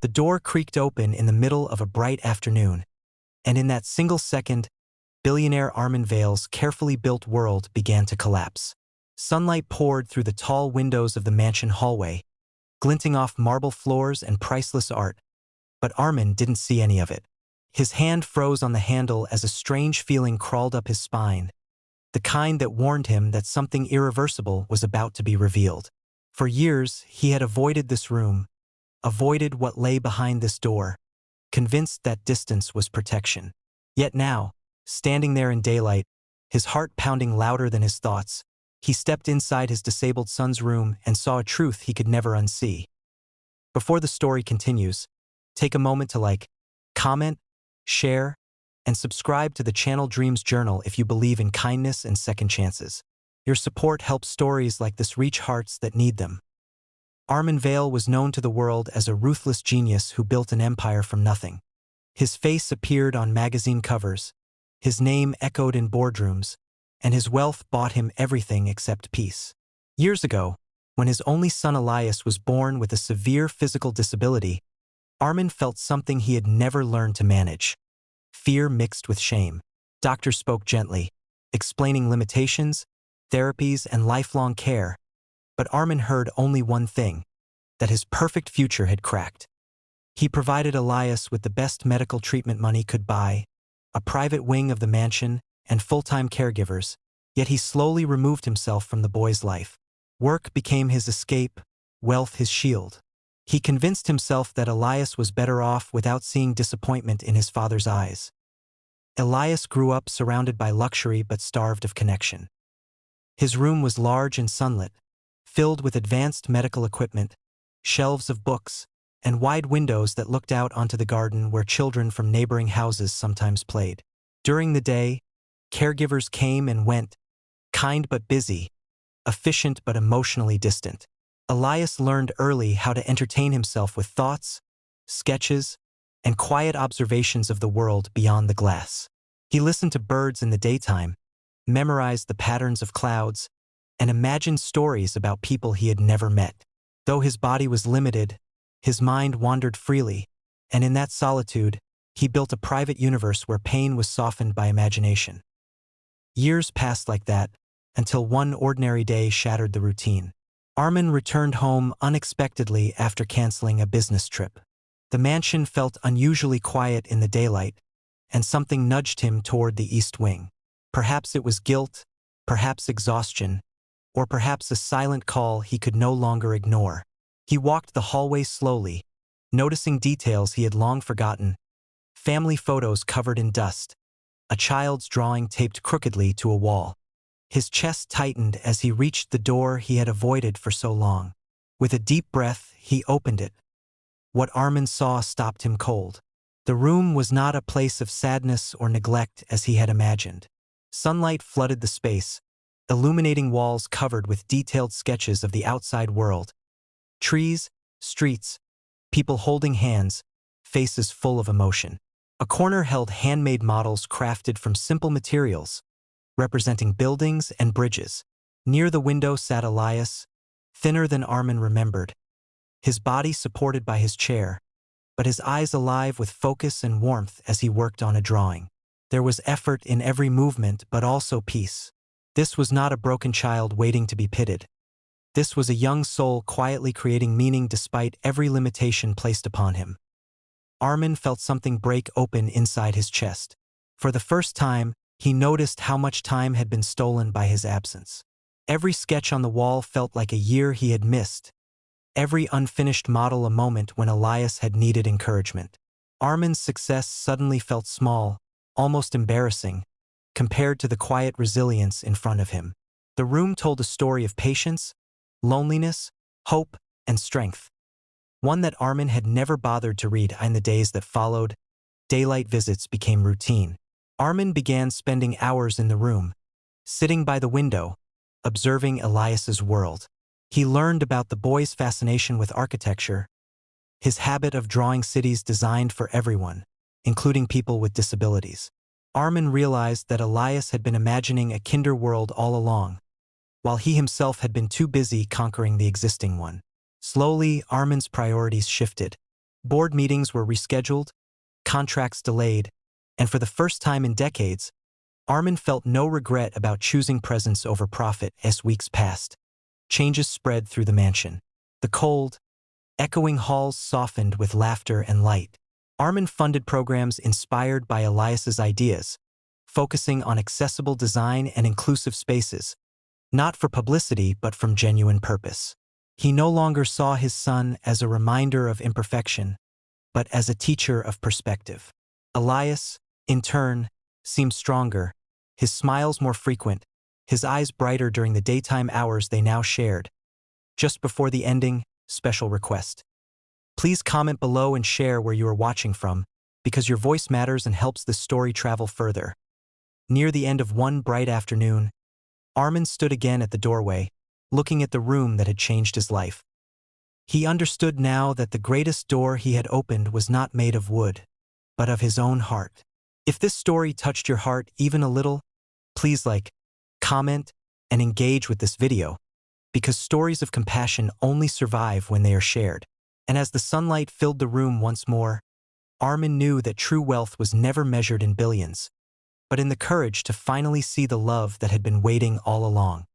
The door creaked open in the middle of a bright afternoon, and in that single second, billionaire Armin Vale's carefully built world began to collapse. Sunlight poured through the tall windows of the mansion hallway, glinting off marble floors and priceless art, but Armin didn't see any of it. His hand froze on the handle as a strange feeling crawled up his spine, the kind that warned him that something irreversible was about to be revealed. For years, he had avoided this room, avoided what lay behind this door, convinced that distance was protection. Yet now, standing there in daylight, his heart pounding louder than his thoughts, he stepped inside his disabled son's room and saw a truth he could never unsee. Before the story continues, take a moment to like, comment, share, and subscribe to the channel Dreams Journal if you believe in kindness and second chances. Your support helps stories like this reach hearts that need them. Armin Vale was known to the world as a ruthless genius who built an empire from nothing. His face appeared on magazine covers, his name echoed in boardrooms, and his wealth bought him everything except peace. Years ago, when his only son Elias was born with a severe physical disability, Armin felt something he had never learned to manage: fear mixed with shame. Doctors spoke gently, explaining limitations, therapies, and lifelong care, but Armin heard only one thing: that his perfect future had cracked. He provided Elias with the best medical treatment money could buy, a private wing of the mansion, and full-time caregivers, yet he slowly removed himself from the boy's life. Work became his escape, wealth his shield. He convinced himself that Elias was better off without seeing disappointment in his father's eyes. Elias grew up surrounded by luxury but starved of connection. His room was large and sunlit, filled with advanced medical equipment, shelves of books, and wide windows that looked out onto the garden where children from neighboring houses sometimes played. During the day, caregivers came and went, kind but busy, efficient but emotionally distant. Elias learned early how to entertain himself with thoughts, sketches, and quiet observations of the world beyond the glass. He listened to birds in the daytime, memorized the patterns of clouds, and imagined stories about people he had never met. Though his body was limited, his mind wandered freely, and in that solitude, he built a private universe where pain was softened by imagination. Years passed like that, until one ordinary day shattered the routine. Armin returned home unexpectedly after canceling a business trip. The mansion felt unusually quiet in the daylight, and something nudged him toward the east wing. Perhaps it was guilt, perhaps exhaustion, or perhaps a silent call he could no longer ignore. He walked the hallway slowly, noticing details he had long forgotten: family photos covered in dust, a child's drawing taped crookedly to a wall. His chest tightened as he reached the door he had avoided for so long. With a deep breath, he opened it. What Armin saw stopped him cold. The room was not a place of sadness or neglect as he had imagined. Sunlight flooded the space, illuminating walls covered with detailed sketches of the outside world. Trees, streets, people holding hands, faces full of emotion. A corner held handmade models crafted from simple materials, representing buildings and bridges. Near the window sat Elias, thinner than Armin remembered, his body supported by his chair, but his eyes alive with focus and warmth as he worked on a drawing. There was effort in every movement, but also peace. This was not a broken child waiting to be pitied. This was a young soul quietly creating meaning despite every limitation placed upon him. Armin felt something break open inside his chest. For the first time, he noticed how much time had been stolen by his absence. Every sketch on the wall felt like a year he had missed, every unfinished model a moment when Elias had needed encouragement. Armin's success suddenly felt small, almost embarrassing, compared to the quiet resilience in front of him. The room told a story of patience, loneliness, hope, and strength. One that Armin had never bothered to read. In the days that followed, daylight visits became routine. Armin began spending hours in the room, sitting by the window, observing Elias's world. He learned about the boy's fascination with architecture, his habit of drawing cities designed for everyone, including people with disabilities. Armin realized that Elias had been imagining a kinder world all along, while he himself had been too busy conquering the existing one. Slowly, Armin's priorities shifted. Board meetings were rescheduled, contracts delayed, and for the first time in decades, Armin felt no regret about choosing presence over profit as weeks passed. Changes spread through the mansion. The cold, echoing halls softened with laughter and light. Armin funded programs inspired by Elias's ideas, focusing on accessible design and inclusive spaces, not for publicity but from genuine purpose. He no longer saw his son as a reminder of imperfection, but as a teacher of perspective. Elias, in turn, seemed stronger, his smiles more frequent, his eyes brighter during the daytime hours they now shared. Just before the ending, special request. Please comment below and share where you are watching from, because your voice matters and helps this story travel further. Near the end of one bright afternoon, Armin stood again at the doorway, looking at the room that had changed his life. He understood now that the greatest door he had opened was not made of wood, but of his own heart. If this story touched your heart even a little, please like, comment, and engage with this video, because stories of compassion only survive when they are shared. And as the sunlight filled the room once more, Armin knew that true wealth was never measured in billions, but in the courage to finally see the love that had been waiting all along.